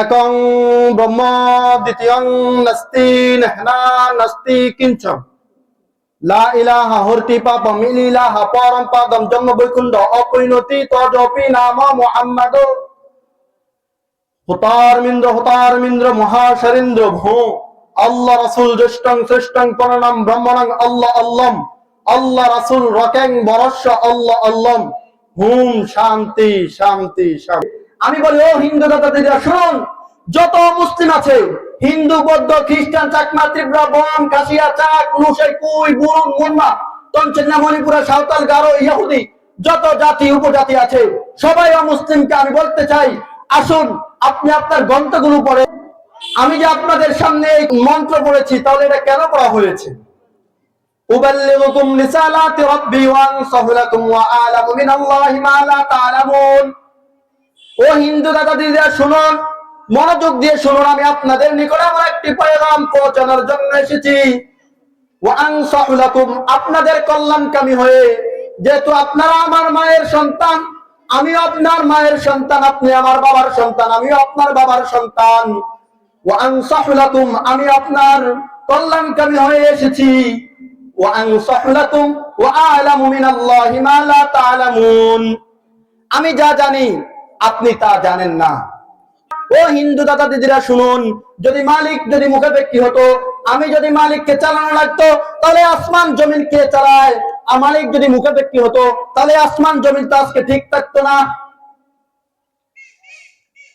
একং ব্রহ্ম দ্বিতীয়ং নাস্তি নেহনা নাস্তি কিঞ্চন লা ইলাহা হর্তি পাপম ইলিলাহা পরম পাদম জন্ম বৈকুণ্ঠ অপরিণতি তজপি নাম মুহাম্মাদ হুতারমিন্দ্র মহাশরেন্দ্র ভূ আল্লাহ রাসূল জ্যেষ্ঠং শ্রেষ্ঠং প্রণাম ব্রহ্মণং আল্লাহ আল্লাম আল্লাহ রাসূল রকেং বরস্য আল্লাহ আল্লাম হুম শান্তি শান্তি শান্তি। আমি বলি ও হিন্দু দাদাদিরা শুনুন, যত মুসলিম আছে হিন্দু বৌদ্ধ খ্রিস্টান চাকমা ত্রিপুরা বম কাশিয়া চাক লুসাই কুই বুরুন মুন্মা তঞ্চন্যা মণিপুরা সাঁওতাল গারো ইহুদি যত জাতি উপজাতি আছে সবাই অমুসলিমকে আমি বলতে চাই, আসুন আপনি আপনার গ্রন্থগুলো পড়ে। আমি যে আপনাদের সামনে এই মন্ত্র পড়েছি তাহলে এটা কেন পড়া হয়েছে? উবাল্লিগুকুম রিসালাতি রাব্বি ওয়া আনসাহু লাকুম ওয়া আ'লামু মিনাল্লাহি মা লা তা'লামুন। ও হিন্দু দাদাদিরা শুনুন, মনোযোগ দিয়ে শুনুন, আমি আপনাদের নিকটে আমার একটি পয়গাম পৌঁছানোর জন্য এসেছি। ওয়া আনসাহু লাকুম, আপনাদের কল্যাণকামী হয়ে, যেহেতু আপনারা আমার মায়ের সন্তান, আমিও আপনার মায়ের সন্তান, আপনি আমার বাবার সন্তান, আমিও আপনার বাবার সন্তান। ওয়া আনসাহু লাকুম, আমি আপনার কল্যাণকামী হয়ে এসেছি। ওয়া আনসাহু লাকুম ওয়া আ'লামু মিনাল্লাহি মা লা তা'লামুন, আমি যা জানি আপনি তা জানেন না। ও হিন্দু দাদা দিদিরা শুনুন, যদি মালিক যদি মুখাপেক্ষী হতো, আমি যদি মালিককে চালানো লাগতো তাহলে আসমান জমিন কে চালায়? আর মালিক যদি মুখাপেক্ষী হতো তাহলে আসমান জমিন তো আজকে ঠিক থাকতো না।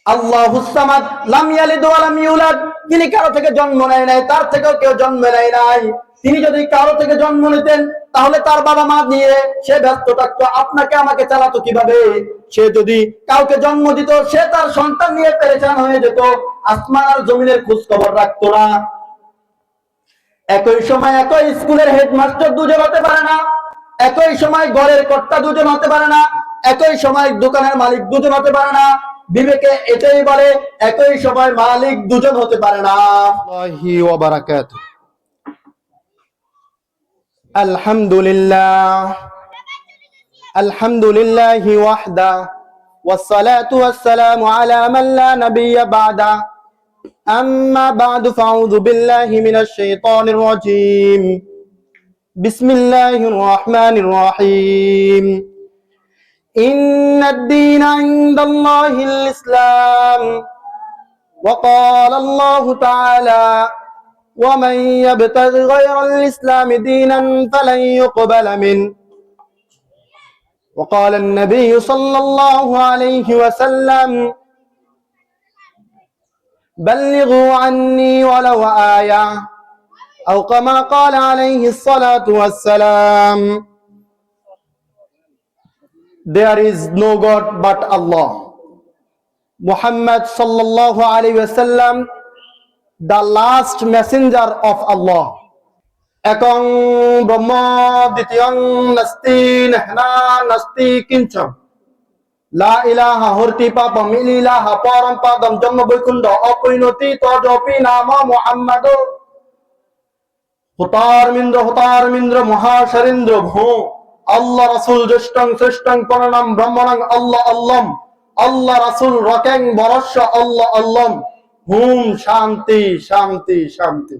আল্লাহুস সামাদ লাম ইয়ালিদ ওয়া লাম ইউলাদ, তিনি কারো থেকে জন্ম নেয় নাই, তার থেকেও কেউ জন্ম নেয় নাই। তিনি যদি কারো থেকে জন্ম নিতেন তাহলে তার বাবা মা নিয়ে সে ব্যস্ত থাকতো, আপনাকে আমাকে চালাতো কিভাবে? সে যদি কাউকে জন্ম দিত সে তার সন্তান নিয়ে পেরেশান হয়ে যেত, আসমান আর জমিনের খোঁজ খবর রাখতো না। একই সময় একই স্কুলের হেডমাস্টার দুজন হতে পারে না, একই সময় ঘরের কর্তা দুজন হতে পারে না, একই সময় দোকানের মালিক দুজন হতে পারে না। বিবেকে এটাই বলে একই সময় মালিক দুজন হতে পারে না। আল্লাহি ওয়া বারাকাতুহু। আলহামদুলিল্লাহ আলহামদুলিল্লাহি ওয়াহদা ওয়াসসালাতু ওয়াসসালামু আলা মান লা নাবিয়্যা বা'দা। আম্মা বা'দু ফাআউযু বিল্লাহি মিনাশ শাইতানির রাজীম। বিসমিল্লাহির রাহমানির রহিম। ইন্নাদ দীনা ইনদাল্লাহিল ইসলাম ওয়া ক্বালা আল্লাহু তাআলা ومن يبتغ غير الإسلام دينا فلن يقبل منه وقال النبي صلى الله عليه وسلم بلغوا عني ولو آية أو كما قال عليه الصلاة والسلام. There is no God but Allah. Muhammad sallallahu alayhi wa sallam, the last messenger of Allah. একং ব্রহ্ম দ্বিতীয়ং নাস্তি নেহনা নাস্তি কিঞ্চন লা ইলাহা হর্তি পাপম ইলিলাহা পরম পাদম জন্ম বৈকুণ্ঠ অপরিণতি তজপি নাম মুহাম্মাদ হুতারমিন্দ্র মহাশরেন্দ্র ভূ আল্লাহ রাসূল জ্যেষ্ঠং শ্রেষ্ঠং প্রণাম ব্রহ্মণং আল্লাহ আল্লাম আল্লাহ রাসূল রকেং বরস্য আল্লাহ আল্লাম হুম শান্তি শান্তি শান্তি।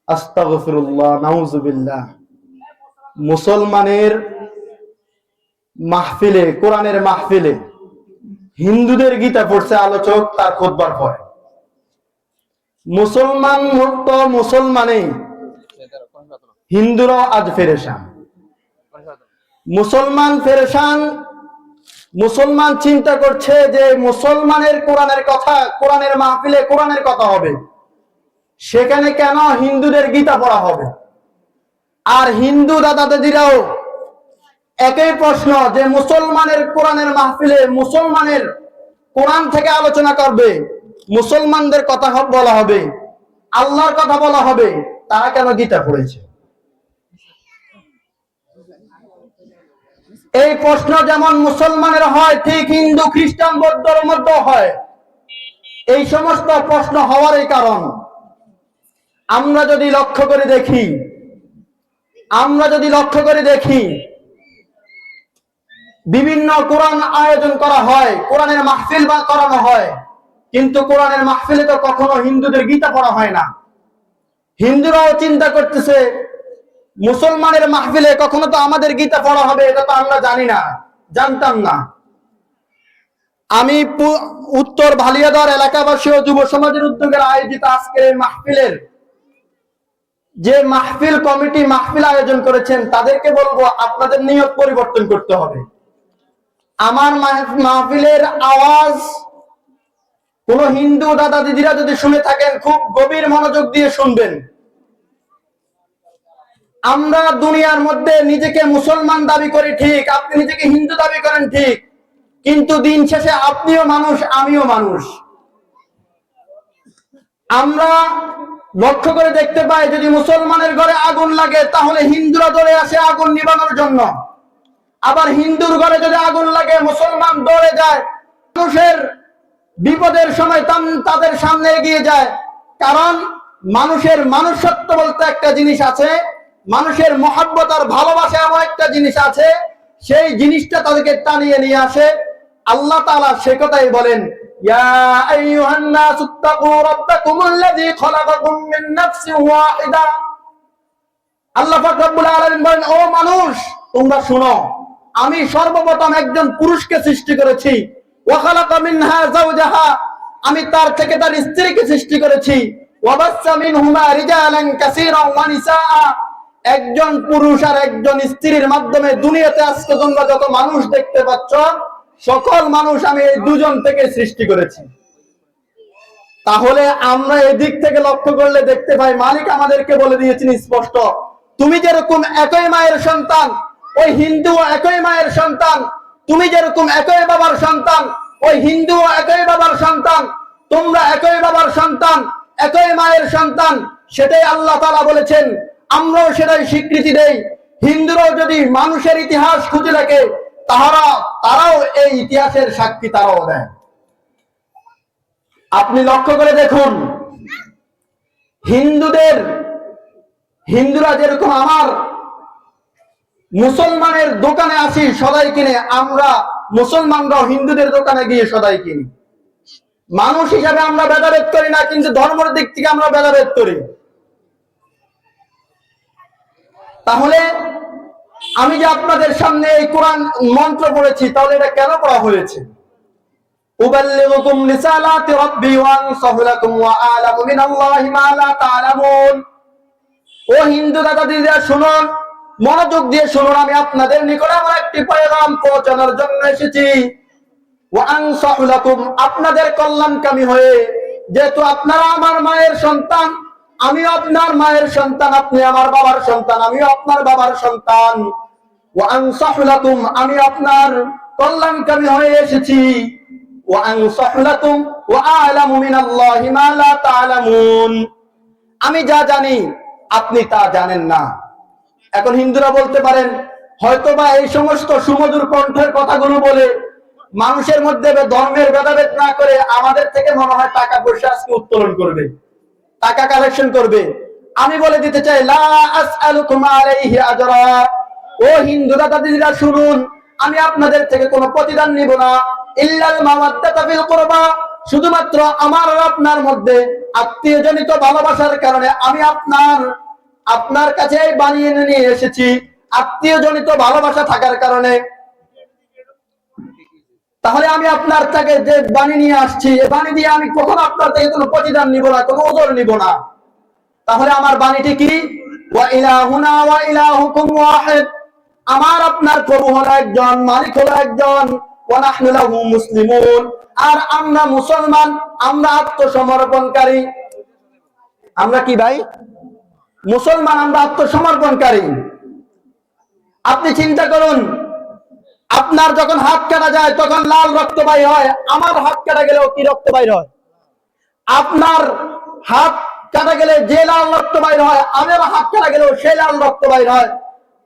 আস্তাগফিরুল্লাহ নাউযুবিল্লাহ। মুসলমানের মাহফিলে, কোরআনের মাহফিলে হিন্দুদের গীতা পড়ছে আলোচক তার খুতবার পরে। মুসলমান মুক্ত মুসলমানে, হিন্দুরাও আজ পেরেশান। মুসলমান পেরেশান, মুসলমান চিন্তা করছে যে মুসলমানের কোরআনের কথা, কোরআনের মাহফিলে কোরআনের কথা হবে, সেখানে কেন হিন্দুদের গীতা পড়া হবে? আর হিন্দু দাদা দাদিরাও একই প্রশ্ন যে মুসলমানের কোরআনের মাহফিলে মুসলমানের কোরআন থেকে আলোচনা করবে, মুসলমানদের কথা বলা হবে, আল্লাহর কথা বলা হবে, তারা কেন গীতা পড়েছে? এই প্রশ্ন যেমন মুসলমানের হয় ঠিক হিন্দু খ্রিস্টান বৌদ্ধর মধ্যে হয়। এই সমস্ত প্রশ্ন হওয়ারই কারণ আমরা যদি লক্ষ্য করে দেখি বিভিন্ন কোরআন আয়োজন করা হয়, কোরআনের মাহফিল বা করানো হয়, কিন্তু কোরআনের মাহফিলে তো কখনো হিন্দুদের গীতা পড়া হয় না। হিন্দুরাও চিন্তা করতেছে মুসলমানের মাহফিলে কখনো তো আমাদের গীতা পড়া হবে, এটা তো আমরা জানি না, জানতাম না। আমি উত্তর ভালিয়াদর এলাকাবাসী ও যুব সমাজের উদ্যোগে আয়োজিত আজকের এই মাহফিলের যে মাহফিল কমিটি মাহফিল আয়োজন করেছেন তাদেরকে বলবো আপনাদের নিয়ত পরিবর্তন করতে হবে। আমার মাহফিলের আওয়াজ কোন হিন্দু দাদা দিদিরা যদি শুনে থাকেন খুব গভীর মনোযোগ দিয়ে শুনবেন। আমরা দুনিয়ার মধ্যে নিজেকে মুসলমান দাবি করি ঠিক, আপনি নিজেকে হিন্দু দাবি করেন ঠিক, কিন্তু দিন শেষে আপনিও মানুষ, আমিও মানুষ। আমরা লক্ষ্য করে দেখতে পাই যদি মুসলমানের ঘরে আগুন লাগে তাহলে হিন্দুরা দৌড়ে আসে আগুন নিবানোর জন্য, আবার হিন্দুর ঘরে যদি আগুন লাগে মুসলমান দৌড়ে যায় মানুষের বিপদের সময় তাদের সামনে এগিয়ে যায়। কারণ মানুষের মানুষত্ব বলতে একটা জিনিস আছে, মানুষের মহব্বত আর ভালোবাসা এমন একটা জিনিস আছে, সেই জিনিসটা তাদেরকে টানিয়ে নিয়ে আসে। আল্লাহ তাআলা সে কথাই বলেন, ইয়া আইয়ুহান নাসু তাকু রাব্বাকুমুল্লাযী খলাকাকুম মিন নাফসিন ওয়াহিদা। আল্লাহ পাক রব্বুল আলামিন বলেন, ও মানুষ তোমরা শুনো, আমি সর্বপ্রথম একজন পুরুষকে সৃষ্টি করেছি, ওয়া খালাকা মিনহা যাওজাহা, আমি তার থেকে তার স্ত্রীকে সৃষ্টি করেছি, ওয়া বাসসা মিনহুমা রিজালান কাসীরান ওয়া নিসাআ, একজন পুরুষ আর একজন স্ত্রীর মাধ্যমে দুনিয়াতে আজকে তোমরা যত মানুষ দেখতে পাচ্ছ সকল মানুষ আমি এই দুজন থেকে সৃষ্টি করেছি। তাহলে আমরা এদিক থেকে লক্ষ্য করলে দেখতে পাই মালিক আমাদেরকে বলে দিয়েছেন স্পষ্ট, তুমি যেরকম একই মায়ের সন্তান ওই হিন্দু একই মায়ের সন্তান, তুমি যেরকম একই বাবার সন্তান ওই হিন্দু একই বাবার সন্তান, তোমরা একই বাবার সন্তান একই মায়ের সন্তান। সেটাই আল্লাহ তাআলা বলেছেন, আমরাও সেটাই স্বীকৃতি দেই। হিন্দুরাও যদি মানুষের ইতিহাস খুঁজে দেখে তারাও এই ইতিহাসের সাক্ষী তারাও দেয়। আপনি লক্ষ্য করে দেখুন হিন্দুরা যেরকম আমার মুসলমানের দোকানে আসি সদাই কিনে, আমরা মুসলমানরাও হিন্দুদের দোকানে গিয়ে সদাই কিনি। মানুষ হিসাবে আমরা ভেদাভেদ করি না, কিন্তু ধর্মের দিক থেকে আমরা ভেদাভেদ করি। তাহলে আমি যে আপনাদের সামনে এই কোরআন মন্ত্র পড়েছি, তাহলে এটা কেন পড়া হয়েছে? উবাল্লিগুকুম রিসালাতি রাব্বি ওয়া আনসাহু লাকুম ওয়া আ'লামু মিনাল্লাহি মা লা তা'লামুন। ও হিন্দু দাদা দিদিরা শুনুন, মনোযোগ দিয়ে শুনুন, আমি আপনাদের নিকটে আমার একটি পয়গাম পৌঁছানোর জন্য এসেছি। ওয়া আনসাহু লাকুম, আপনাদের কল্যাণকামী হয়ে, যেহেতু আপনারা আমার মায়ের সন্তান, আমিও আপনার মায়ের সন্তান, আপনি আমার বাবার সন্তান, আমিও আপনার বাবার সন্তান। ওয়া আনসাহু লাকুম, আমি আপনার কল্যাণকামী হয়ে এসেছি। ওয়া আনসাহু লাকুম ওয়া আ'লামু মিনাল্লাহি মা লা তা'লামুন, আমি যা জানি আপনি তা জানেন না। এখন হিন্দুরা বলতে পারেন হয়তোবা এই সমস্ত সুমধুর কণ্ঠের কথাগুলো বলে মানুষের মধ্যে ধর্মের ভেদাভেদ না করে আমাদের থেকে মনে হয় টাকা পয়সা আজকে উত্তোলন করবে, টাকা কালেকশন করবে। আমি বলে দিতে চাই, লা আসআলুকুম আলাইহি আজরা। ও হিন্দু দাদা দিদিরা শুনুন, আমি আপনাদের থেকে কোনো প্রতিদান নিব না। ইল্লাল মাওয়াদ্দাতা ফিল কুরবা, শুধুমাত্র আমার আর আপনার মধ্যে আত্মীয়জনিত ভালোবাসার কারণে আমি আপনার কাছে বানিয়ে নিয়ে এসেছি, আত্মীয়জনিত ভালোবাসা থাকার কারণে। তাহলে আমি আপনার থেকে যে বাণী নিয়ে আসছি, এই বাণী দিয়ে আমি কখনো আপনার থেকে কোনো প্রতিদান নিব না, কোনো ওজর নিব না। তাহলে আমার বাণীটি কি? ওয়া ইলাহুনা ওয়া ইলাহুকুম ওয়াহিদ, আমার আপনার প্রভু হলো একজন, মালিক হলো একজন। ওয়া নাহনু লাহু মুসলিমুন, আর আমরা মুসলমান, আমরা আত্মসমর্পণকারী। আমরা কি ভাই? মুসলমান, আমরা আত্মসমর্পণকারী। আপনি চিন্তা করুন, আপনার যখন হাত কাটা যায় তখন লাল রক্ত বাইর হয়, আমার হাত কাটা গেলেও কি রক্ত বাইর হয়? আপনার হাত কাটা গেলে যে লাল রক্ত বাইর হয়, আমার হাত কাটা গেলেও সেই লাল রক্ত বাইর হয়।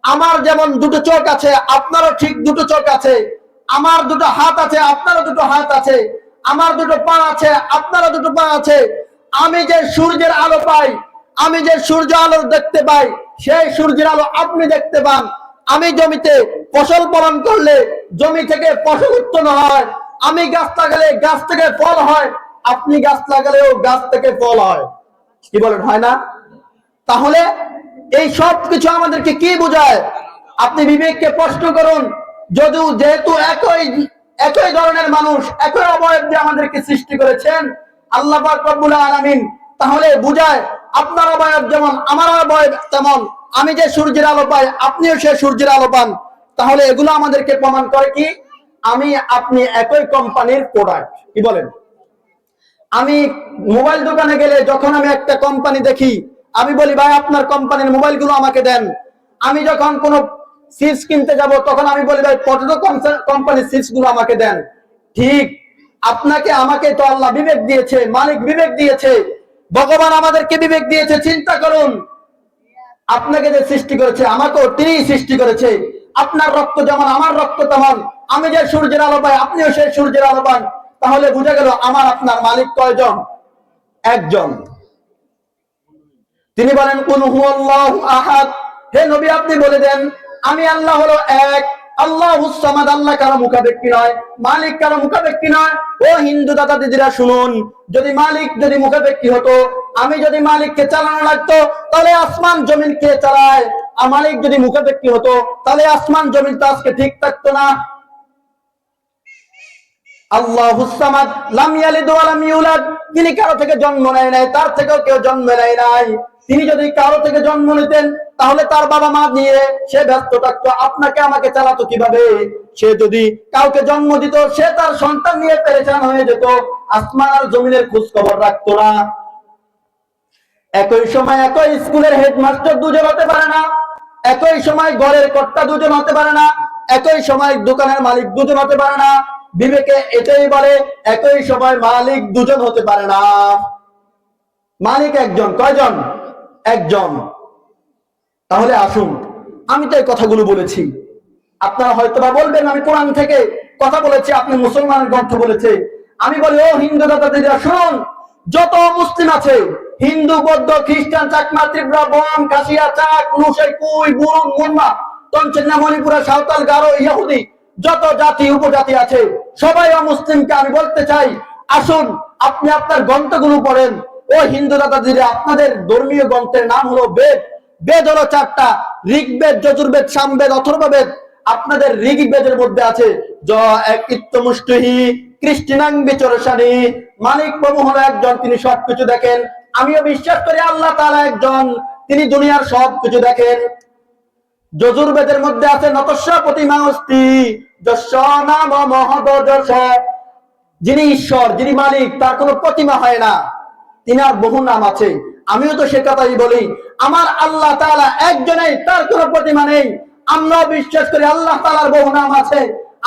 আমার যেমন দুটো চোখ আছে, আপনারও ঠিক দুটো চোখ আছে। আমার দুটো হাত আছে, আপনারও দুটো হাত আছে। আমার দুটো পা আছে, আপনারও দুটো পা আছে। আমি যে সূর্যের আলো পাই, আমি যে সূর্য আলো দেখতে পাই, সেই সূর্যের আলো আপনি দেখতে পান। আমি জমিতে ফসল ফলন করলে জমি থেকে ফসল উৎপন্ন হয়, আমি গাছ লাগালে গাছ থেকে ফল হয়, আপনি গাছ লাগালেও গাছ থেকে ফল হয়, কি বলেন, হয় না? তাহলে এই সব কিছু আমাদেরকে কি বোঝায়? আপনি বিবেককে প্রশ্ন করুন। যদিও যেহেতু একই একই ধরনের মানুষ, একই অবয়ব দিয়ে আমাদেরকে সৃষ্টি করেছেন আল্লাহ পাক রব্বুল আলামিন, তাহলে বুঝায় আপনার অবয়ব যেমন আমার অবয়ব তেমন, আমি যে সূর্যের আলো পাই আপনিও সে সূর্যের আলো পান। তাহলে এগুলো আমাদেরকে প্রমাণ করে কি আমি আপনি একই কোম্পানির প্রোডাক্ট, কি বলেন? আমি মোবাইল দোকানে গেলে যখন আমি একটা কোম্পানি দেখি, আমি বলি ভাই আপনার কোম্পানির মোবাইলগুলো আমাকে দেন। আমি যখন কোনো চিপস কিনতে যাব তখন আমি বলি ভাই পটেটো কোম্পানির চিপস গুলো আমাকে দেন। ঠিক আপনাকে আমাকে তো আল্লাহ বিবেক দিয়েছে, মালিক বিবেক দিয়েছে, ভগবান আমাদেরকে বিবেক দিয়েছে। চিন্তা করুন, আপনাকে যে সৃষ্টি করেছে আমাকেও তিনি সৃষ্টি করেছে। আপনার রক্ত যেমন আমার রক্ত তেমন, আমি যে সূর্যের আলো পাই আপনিও সেই সূর্যের আলো পান। তাহলে বুঝা গেল আমার আপনার মালিক কয়জন? একজন। তিনি বলেন কুল হুয়াল্লাহু আহাদ, হে নবী আপনি বলে দেন আমি আল্লাহ হলো এক, আল্লাহুস সামাদ, আল্লাহ কারো মুখাপেক্ষী নয়, মালিক কারো মুখাপেক্ষী নয়। ও হিন্দু দাদা দিদিরা শুনুন, যদি মালিক যদি মুখাপেক্ষী হতো, আমি যদি মালিককে চালানো লাগতো, তাহলে আসমান জমিন কে চালায়? আর মালিক যদি মুখাপেক্ষী হতো, তাহলে আসমান জমিন তো আজকে ঠিক থাকতো না। আল্লাহুস সামাদ লাম ইয়ালিদ ওয়া লাম ইউলাদ, তিনি কারো থেকে জন্ম নেয় নাই, তার থেকেও কেউ জন্ম নেয় নাই। তিনি যদি কারো থেকে জন্ম নিতেন তাহলে তার বাবা মা নিয়ে সে ব্যস্ত থাকতো, আপনাকে আমাকে চালাতো কিভাবে? সে যদি কাউকে জন্ম দিত সে তার সন্তান নিয়ে পেরেশান হয়ে যেত, আসমান আর জমিনের খোঁজ খবর রাখতো না। একই সময় একই স্কুলের হেডমাস্টার দুজন হতে পারে না, একই সময় ঘরের কর্তা দুজন হতে পারে না, একই সময় দোকানের মালিক দুজন হতে পারে না। বিবেকে এটাই বলে একই সময় মালিক দুজন হতে পারে না, মালিক একজন। কয়জন? একজন। তাহলে আসুন, আমি তো এই কথাগুলো বলেছি, আপনারা হয়তো বা বলবেন আমি কোরআন থেকে কথা বলেছি, আপনি মুসলমানের গ্রন্থ বলেছে। আমি বলি ও হিন্দু দাদা দিদিরা শুনুন, যত মুসলিম আছে হিন্দু বৌদ্ধ খ্রিস্টান চাকমা ত্রিপুরা বম কাশিয়া চাক লুসাই কুই বুরুন মুন্মা তঞ্চন্না মণিপুরা সাঁওতাল গারো ইহুদি যত জাতি উপজাতি আছে সবাই অমুসলিমকে আমি বলতে চাই আসুন আপনি আপনার গ্রন্থগুলো পড়েন। ও হিন্দু দাদা দিদিরা, আপনাদের ধর্মীয় গ্রন্থের নাম হলো বেদ। বেদ হলো চারটা, ঋগ্বেদ যজুর্বেদ সামবেদ অথর্ববেদ। আপনাদের ঋগ্বেদের মধ্যে আছে জ এক ইত্তমুষ্টিহি কৃষ্ণাং বিচরসানি, মালিক প্রভু হলো একজন, তিনি সবকিছু দেখেন। আমিও বিশ্বাস করি আল্লাহ তাআলা একজন, তিনি দুনিয়ার সবকিছু দেখেন। যজুর্বেদের মধ্যে আছে নতস্য প্রতিমা অস্তি যস্য নাম মহদ যশ, যিনি ঈশ্বর যিনি মালিক তার কোনো প্রতিমা হয় না, তিনার বহু নাম আছে। আমিও তো সে কথাই বলি, আমার আল্লাহ তাআলা একজনেই, তার কোনো প্রতিমা নেই। আমরা বিশ্বাস করি আল্লাহ তাআলার বহু নাম আছে।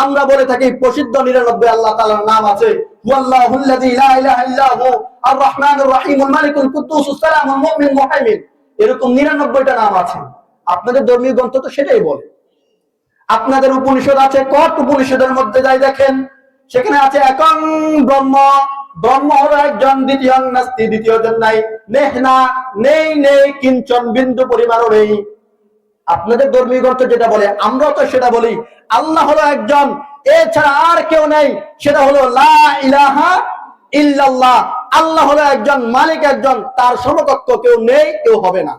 আমরা বলে থাকি প্রসিদ্ধ 99 আল্লাহ তাআলার নাম আছে, হুয়াল্লাহুল্লাযী লা ইলাহা ইল্লা হু আর রহমানুর রহিমুল মালিকুল কুদ্দুসুস সালামুল মুমিন মুহাইমিন, এরকম 99টা নাম আছে। আপনাদের ধর্মীয় গ্রন্থ তো সেটাই বলে। আপনাদের উপনিষদ আছে, কত উপনিষদের মধ্যে যাই দেখেন সেখানে আছে একং ব্রহ্ম, ব্রহ্ম হলো একজন, দ্বিতীয় নাস্তি, দ্বিতীয় জন নাই, নেহনা নেই, নেই কিঞ্চন বিন্দু পরিমাণও নেই। আপনাদের ধর্মীয় গ্রন্থ যেটা বলে আমরাও তো সেটা বলি, আল্লাহ হলো একজন, এছাড়া আর কেউ নেই, সেটা হলো লা ইলাহা ইল্লাল্লাহ। আল্লাহ হলো একজন, মালিক একজন, তার সমকক্ষ কেউ নেই, কেউ হবে না।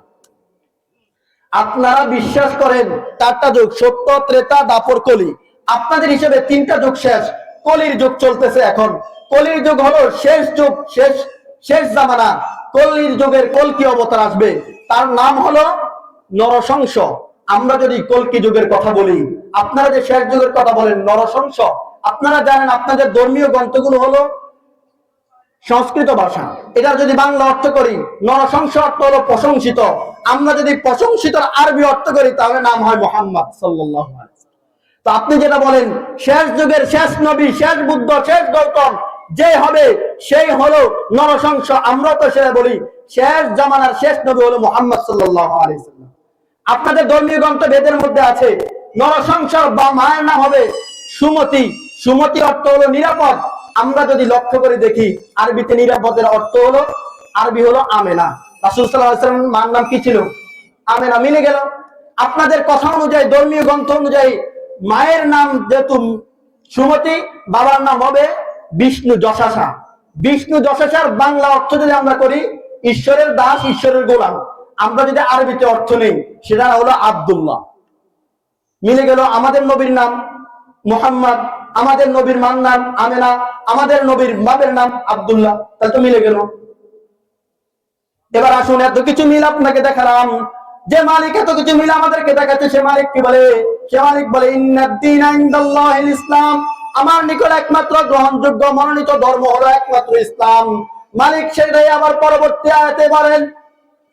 আপনারা বিশ্বাস করেন 4টা যুগ, সত্য ত্রেতা দাপর কলি, আপনাদের হিসেবে 3টা যুগ শেষ, কলির যুগ চলতেছে এখন। কলির যুগ হলো শেষ যুগ, শেষ শেষ জামানা। কলির যুগের কলকি অবতার আসবে, তার নাম হলো নরসংস। আমরা যদি কলকি যুগের কথা বলি, আপনারা যে শেষ যুগের কথা বলেন নরসংস, আপনারা জানেন আপনাদের ধর্মীয় গ্রন্থগুলো হলো সংস্কৃত ভাষা, এটা যদি বাংলা অর্থ করি নরসংস অর্থ হলো প্রশংসিত। আমরা যদি প্রশংসিত আরবি অর্থ করি তাহলে নাম হয় মুহাম্মদ সাল্লাল্লাহু আলাইহি ওয়াসাল্লাম। তো আপনি যেটা বলেন শেষ যুগের শেষ নবী, শেষ বুদ্ধ, শেষ গৌতম যে হবে সেই হলো নরসংস। আমরা তো সেটা বলি শেষ জামানার শেষ নবী হলো মুহাম্মদ সাল্লাল্লাহু আলাইহি ওয়াসাল্লাম। আপনাদের ধর্মীয় গ্রন্থ বেদের মধ্যে আছে নরসংস বা মায়ের নাম হবে সুমতি। সুমতি অর্থ হলো নিরাপদ। আমরা যদি লক্ষ্য করে দেখি আরবিতে নিরাপদের অর্থ হলো, আরবি হলো আমেনা। রাসূল সাল্লাল্লাহু আলাইহি ওয়াসাল্লাম মার নাম কি ছিল? আমেনা, মিলে গেল। আপনাদের কথা অনুযায়ী, ধর্মীয় গ্রন্থ অনুযায়ী মায়ের নাম যেহেতু সুমতি, বাবার নাম হবে বিষ্ণু যশাসা। বিষ্ণু যশস্বর বাংলা অর্থ যদি আমরা করি ঈশ্বরের দাস, ঈশ্বরের গোলাম। আমরা যদি আরবিতে অর্থ নেই, সেটা হলো আব্দুল্লাহ। মিলে গেল। আমাদের নবীর নাম মুহাম্মদ, আমাদের নবীর মার নাম আমেনা, আমাদের নবীর বাবের নাম আব্দুল্লাহ, তাহলে তো মিলে গেল। এবার আসুন, এত কিছু মিল আপনাকে দেখালাম, যে মালিক এত কিছু মিল আমাদেরকে দেখাচ্ছে, সে মালিক কি বলে? সে মালিক বলে ইন্নাদ-দীনা ইনদাল্লাহিল ইসলাম, আমার নিকট একমাত্র গ্রহণযোগ্য মনোনীত ধর্ম হলো একমাত্র ইসলাম। মালিক সেটাই আবার পরবর্তী আয়াতে বলেন,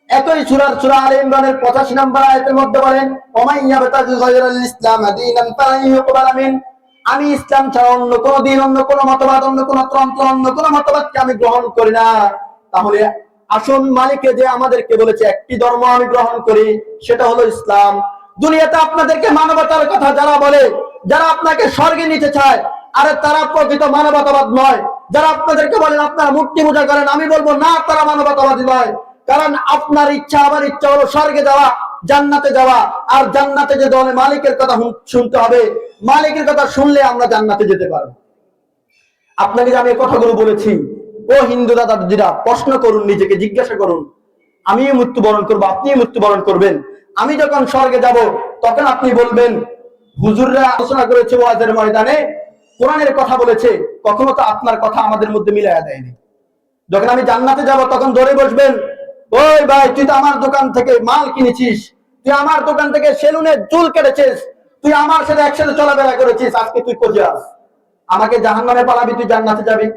একই সূরা আলে ইমরানের 85 নম্বর আয়াতের মধ্যে বলেন, ওমাইয়াবতাগি গায়রাল ইসলাম দীনান ফালান ইউকবালা মিন, আমি ইসলাম ছাড়া অন্য কোন দিন, অন্য কোন মতবাদ, অন্য কোন তন্ত্র, অন্য কোন মতবাদকে আমি গ্রহণ করি না। তাহলে আসুন, মালিকে যে আমাদেরকে বলেছে একটি ধর্ম আমি গ্রহণ করি, সেটা হলো ইসলাম। দুনিয়াতে আপনাদেরকে মানবতার কথা যারা বলে, যারা আপনাকে স্বর্গে নিতে চায়, আরে তারা প্রকৃত মানবতাবাদ নয়। যারা আপনাদেরকে বলেন আপনারা মূর্তি পূজা করেন, আমি বলবো না, তারা মানবতাবাদী নয়। কারণ আপনার ইচ্ছা, আমার ইচ্ছা হলো স্বর্গে যাওয়া, জান্নাতে যাওয়া। আর জান্নাতে যেতে হলে মালিকের কথা শুনতে হবে। মালিকের কথা শুনলে আমরা জান্নাতে যেতে পারবো। আপনাকে যে আমি এই কথাগুলো বলেছি, ও হিন্দু দাদা দিদিরা, প্রশ্ন করুন, নিজেকে জিজ্ঞাসা করুন, আমি মৃত্যুবরণ করবো, আপনি মৃত্যুবরণ করবেন। আমি যখন স্বর্গে যাব, তখন আপনি বলবেন হুজুররা আলোচনা করেছে ওয়াজের ময়দানে, কোরআনের কথা বলেছে, কখনো তো আপনার কথা আমাদের মধ্যে মিলাইয়া দেয়নি। যখন আমি জান্নাতে যাব, তখন ধরে বসবেন, ওই ভাই, তুই তো আমার দোকান থেকে মাল কিনেছিস, তুই আমার দোকান থেকে সেলুনে চুল কেটেছিস, তুই আমার সাথে একসাথে চলাফেরা করেছিস, আজকে তুই কোথায় আস? আমাকে জাহান্নামে পালাবি, তুই জান্নাতে যাবি।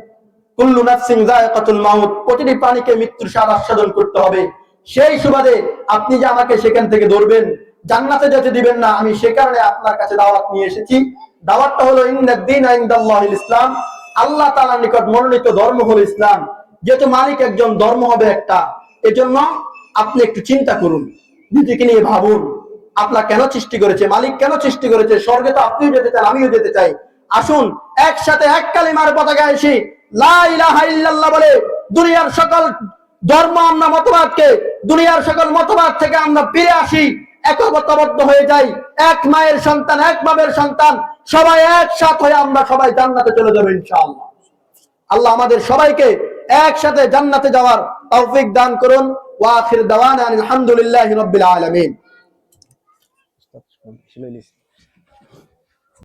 কুল্লু নাফসিন যায়কাতুল মাউত, প্রতিটি প্রাণীকে মৃত্যুর স্বাদ আস্বাদন করতে হবে। সেই সুবাদে আপনি যে আমাকে সেখান থেকে ধরবেন, জান্নাতে যেতে দিবেন না, আমি সে কারণে আপনার কাছে দাওয়াত নিয়ে এসেছি। দাওয়াতটা হলো ইন্নাদ-দীনা ইনদাল্লাহিল ইসলাম, আল্লাহ তাআলার নিকট মনোনীত ধর্ম হলো ইসলাম। যেহেতু মালিক একজন, ধর্ম হবে একটা, এজন্য আপনি একটু চিন্তা করুন, নিজেকে নিয়ে ভাবুন, আপনার কেন সৃষ্টি করেছে, মালিক কেন সৃষ্টি করেছে। স্বর্গে তো আপনিও যেতে চান, আমিও যেতে চাই। আসুন একসাথে এক কালিমার পতাকা আসি, লা ইলাহা ইল্লাল্লাহ বলে দুনিয়ার সকল ধর্ম, আমরা মতবাদকে, দুনিয়ার সকল মতবাদ থেকে আমরা ফিরে আসি, একতাবদ্ধ হয়ে যাই, এক মায়ের সন্তান, এক বাবার সন্তান, সবাই একসাথে হয়ে আমরা সবাই জান্নাতে চলে যাবো ইনশাআল্লাহ। আল্লাহ আমাদের সবাইকে একসাথে জান্নাতে যাওয়ার তৌফিক দান করুন। ওয়া আখির দাওয়ানা আলহামদুলিল্লাহি রাব্বিল আলামিন।